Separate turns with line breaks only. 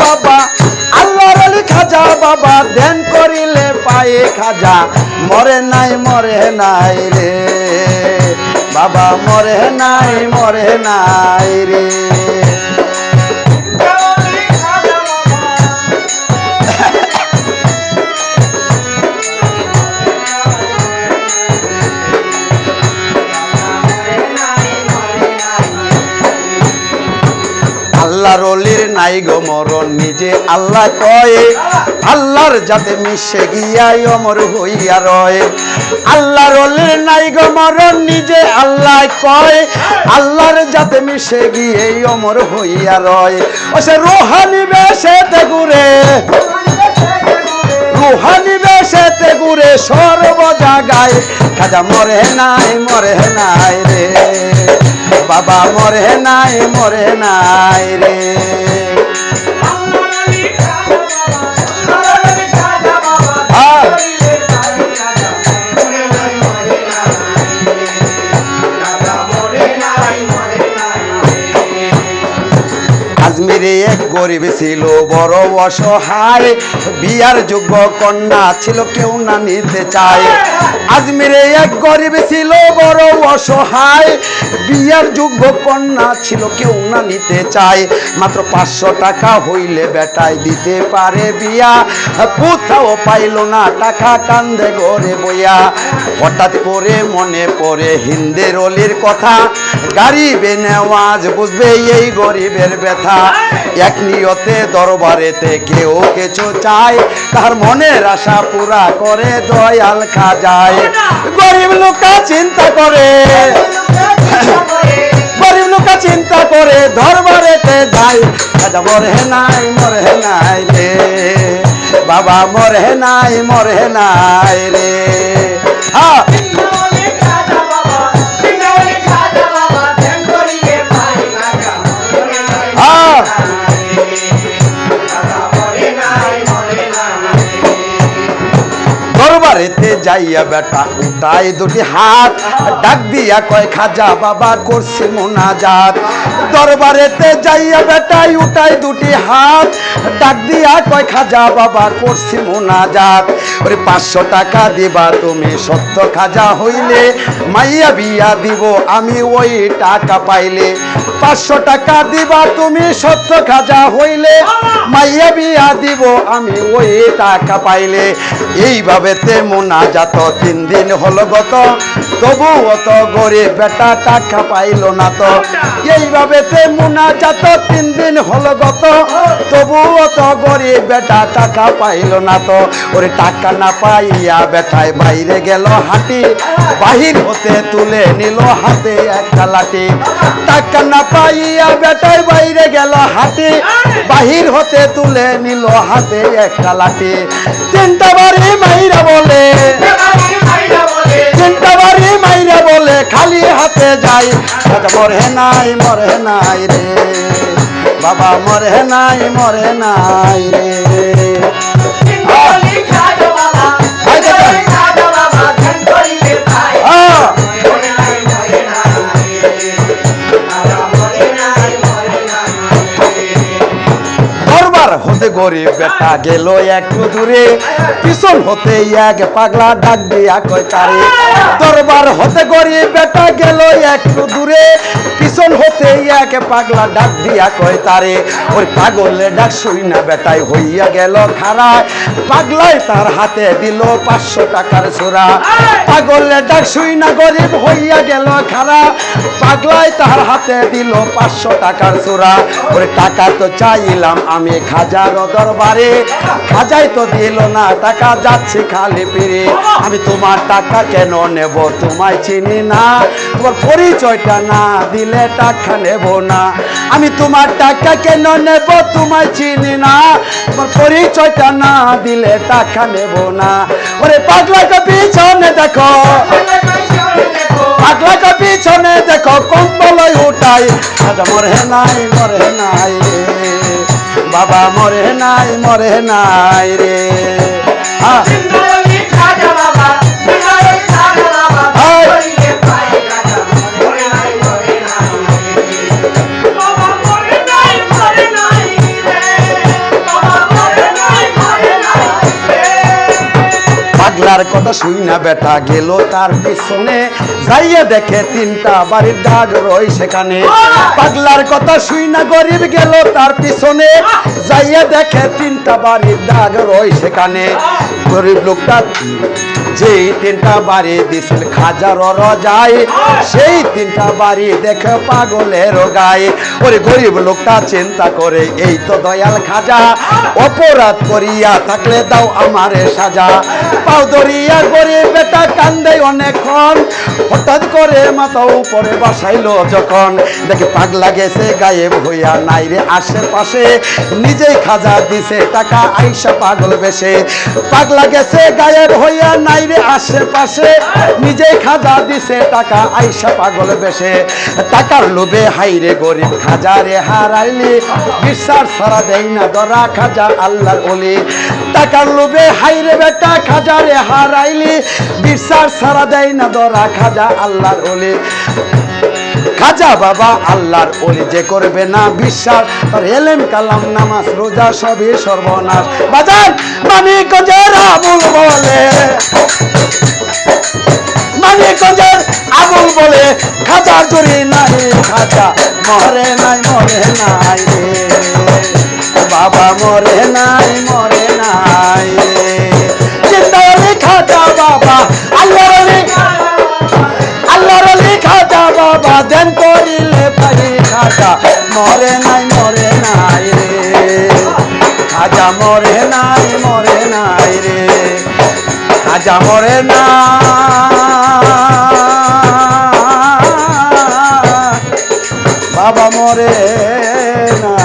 বাবা আল্লাহর ওলি খাজা বাবা ধ্যান করিলে পায়ে খাজা মরে নাই রে বাবা মরে নাই রে আল্লাহর ওলির নাই গো মরণ নিজে আল্লাহ কয় আল্লাহর যাতে মিশে গিয়া অমর হইয়া রয় আল্লাহর ওলির নাই গো মরণ নিজে আল্লাহ কয় আল্লাহর যাতে মিশে গিয়ে অমর হইয়া রয় ও সে রুহানি বেশেতে ঘুরে রুহানি বেশেতে ঘুরে সর্ব জায়গায় খাজা মরে নাই রে বাবা মরে নাই রে আজমিরে এক গরিব ছিল বড় অসহায় বিয়ার যোগ্য কন্যা ছিল কেউ না নিতে চায় আজমিরে এক গরিব ছিল বড় অসহায় বিয়ার যোগ্য কন্যা ছিল কেউ না নিতে চায় মাত্র 500 টাকা হইলে বেটায় দিতে পারে বিয়া কোথাও পাইল না টাকা কান্দে ঘরে বইয়া হঠাৎ করে মনে পড়ে হিন্দের ওলির কথা গরিবে নেওয়াজ বুঝবে এই গরিবের ব্যথা এক নিয়তে দরবারেতে কেউ কিছু চায় তার মনের আশা পুরা করে দয়াল খাজায় গরিব লোকা চিন্তা করে গরিব লোকা চিন্তা করে দরবারেতে যায় খাজা মরে নাই রে বাবা মরে নাই রে হ্যাঁ দরবারেতে যাইয়া বেটা উঠাই দুটি হাত ডাক দিয়া কয় খাজা বাবা করছে মোনাজাত দরবারেতে যাইয়া বেটাই উঠাই দুটি হাত ডাক দিয়া কয় খাজা বাবা করছে মোনাজাত ওরে 500 টাকা দিবা তুমি সত্য খাজা হইলে মাইয়া বিয়া দিব আমি ওই টাকা পাইলে 500 টাকা দিবা তুমি সত্য খাজা হইলে মাইয়া বিয়া দিব আমি ওই টাকা পাইলে এইভাবে মোনাজাত 3 দিন হলো গত তবু অত গরিব বেটা টাকা পাইল না তো এইভাবে মোনাজাত 3 দিন হলো গত তবু অত গরিব বেটা টাকা পাইল না তো ওরে টাকা না পাইয়া বেটায় বাইরে গেল হাঁটি বাহির হতে তুলে নিল হাতে একটা লাঠি টাকা না পাইয়া বেটায় বাইরে গেল হাঁটি বাহির হতে তুলে নিল হাতে একটা লাঠি 3টা বাড়ি মাইরা বলে 3টা বাড়ি মাইরা বলে খালি হাতে যাই মরে নাই রে বাবা মরে নাই রে হতে গরিব বেটা গেল একটু দূরে পিছন হতে এক পাগলা ডাক দিয়া কয় তারে দরবার হতে গরিব বেটা গেল একটু দূরে পিছন হতে এক পাগলা ডাক দিয়া কয় তারে ওই পাগলের ডাক শুই না বেটাই হইয়া গেল খাড়া পাগলাই তার হাতে দিল 500 টাকার ছোরা পাগলের ডাক শুই না গরিব হইয়া গেল খাড়া পাগলাই তার হাতে দিল 500 টাকার ছোরা ওরে টাকা তো চাইলাম আমি খাজার দরবারে খাজাই তো দিল না টাকা যাচ্ছে খালি ফিরে আমি তোমার টাকা কেন নেব তোমায় চিনি না তোমার পরিচয়টা না দিলে টাকা নেব না আমি তোমার টাকা কেন নেব তোমায় চিনি না তোমার পরিচয়টা না দিলে টাকা নেব না ওরে পাগলাকে পিছনে দেখো পাগলাকে পিছনে দেখো কম্বল উঠাই খাজা মরে নাই বাবা মরে নাই রে পাগলার কথা শুই না বেটা গেল তার পিছনে যাইয়া দেখে তিনটা বাড়ির দাগ রই সেখানে পাগলার কথা শুই না গরিব গেল তার পিছনে যাইয়া দেখে তিনটা বাড়ির দাগ রই সেখানে গরিব লোকটা যেই তিনটা বাড়ি দিছিল খাজার যায় সেই তিনটা বাড়ি দেখে পাগলের গায়ে ওরে গরিব লোকটা চিন্তা করে এই তো দয়াল খাজা অপরাধ করিয়া থাকলে দাও আমারে সাজা পাও দরিয়া গরিব বেটা কান্দে অনেকক্ষণ হঠাৎ করে মাথা উপরে বসাইলো যখন দেখে পাগলা গেছে গায়েব হইয়া নাই রে আশেপাশে নিজেই খাজা দিছে টাকা আইসা পাগল বেশে পাগলা গেছে গায়েব হইয়া নাই রে আশেপাশে নিজেই খাজা দিছে টাকা আইসা পাগল বেশে টাকার লোভে হাইরে গরিব খাজা রে হারাইলি বিশ্বাস ছাড়া দেই না ধরা খাজা আল্লাহর ওলি টাকার লোভে হাইরে বেটা খাজা রে হারাইলি বিশ্বাস ছাড়া দেই না ধরা খাজা আল্লাহর ওলি খাজা বাবা আল্লাহর ওলি যে করবে না বিশ্বাস তার এলেম কালাম নামাজ রোজা সবই সর্বনাশ বাজার মানিকগঞ্জের আবুল বলে মানিকগঞ্জের আবুল বলে খাজার জুড়ি নাই খাজা মরে নাই রে বাবা মরে নাই রে জিন্দালি খাজা বাবা আল্লাহর ওলি খাজা বাবা দেন করিলে পারি খাজা মরে নাই রে খাজা মরে নাই রে খাজা মরে না বাবা মরে না